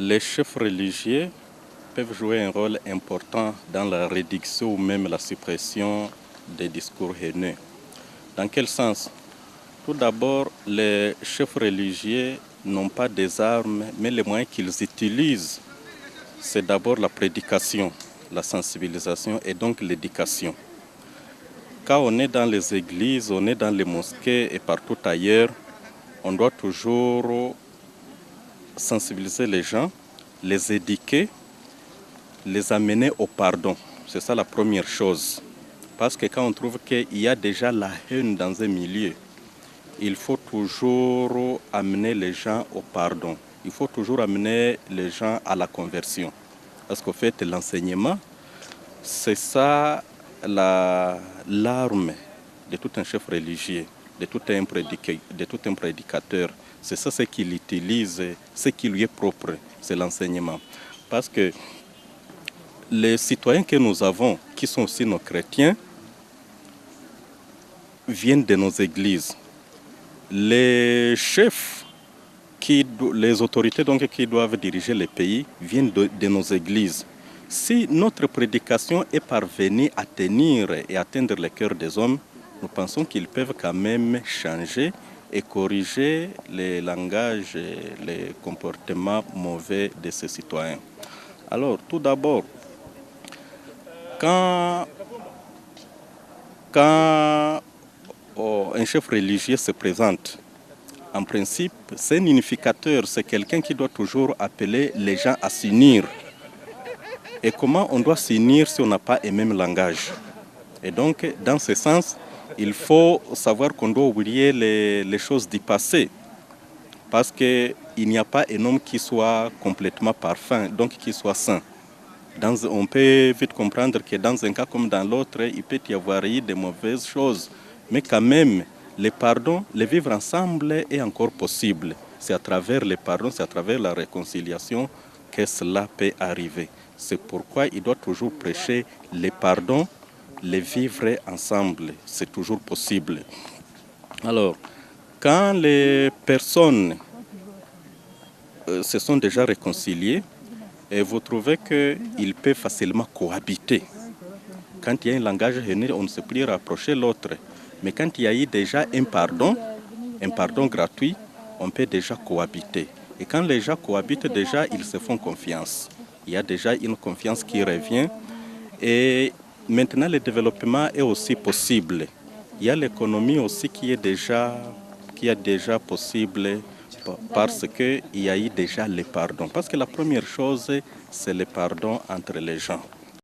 Les chefs religieux peuvent jouer un rôle important dans la réduction ou même la suppression des discours haineux. Dans quel sens? Tout d'abord, les chefs religieux n'ont pas des armes, mais les moyens qu'ils utilisent, c'est d'abord la prédication, la sensibilisation et donc l'éducation. Quand on est dans les églises, on est dans les mosquées et partout ailleurs, on doit toujours sensibiliser les gens, les éduquer, les amener au pardon. C'est ça la première chose. Parce que quand on trouve qu'il y a déjà la haine dans un milieu, il faut toujours amener les gens au pardon. Il faut toujours amener les gens à la conversion. Parce qu'au fait, l'enseignement, c'est ça l'arme de tout un chef religieux, de tout un prédicateur. C'est ça ce qu'il utilise, ce qui lui est propre, c'est l'enseignement. Parce que les citoyens que nous avons, qui sont aussi nos chrétiens, viennent de nos églises. Les chefs, les autorités donc, qui doivent diriger les pays viennent de nos églises. Si notre prédication est parvenue à tenir et atteindre le cœur des hommes, nous pensons qu'ils peuvent quand même changer et corriger les langages et les comportements mauvais de ces citoyens. Alors, tout d'abord, quand un chef religieux se présente, en principe, c'est un unificateur, c'est quelqu'un qui doit toujours appeler les gens à s'unir. Et comment on doit s'unir si on n'a pas le même langage? Et donc, dans ce sens, il faut savoir qu'on doit oublier les choses du passé. Parce qu'il n'y a pas un homme qui soit complètement parfait, donc qui soit saint. On peut vite comprendre que dans un cas comme dans l'autre, il peut y avoir eu de mauvaises choses. Mais quand même, le pardon, le vivre ensemble est encore possible. C'est à travers le pardon, c'est à travers la réconciliation que cela peut arriver. C'est pourquoi il doit toujours prêcher le pardon, le vivre ensemble. C'est toujours possible. Alors, quand les personnes se sont déjà réconciliées, et vous trouvez qu'ils peuvent facilement cohabiter. Quand il y a un langage haineux, on ne sait plus rapprocher l'autre. Mais quand il y a eu déjà un pardon gratuit, on peut déjà cohabiter. Et quand les gens cohabitent déjà, ils se font confiance. Il y a déjà une confiance qui revient. Et maintenant, le développement est aussi possible. Il y a l'économie aussi qui est déjà possible parce qu'il y a eu déjà le pardon. Parce que la première chose, c'est le pardon entre les gens.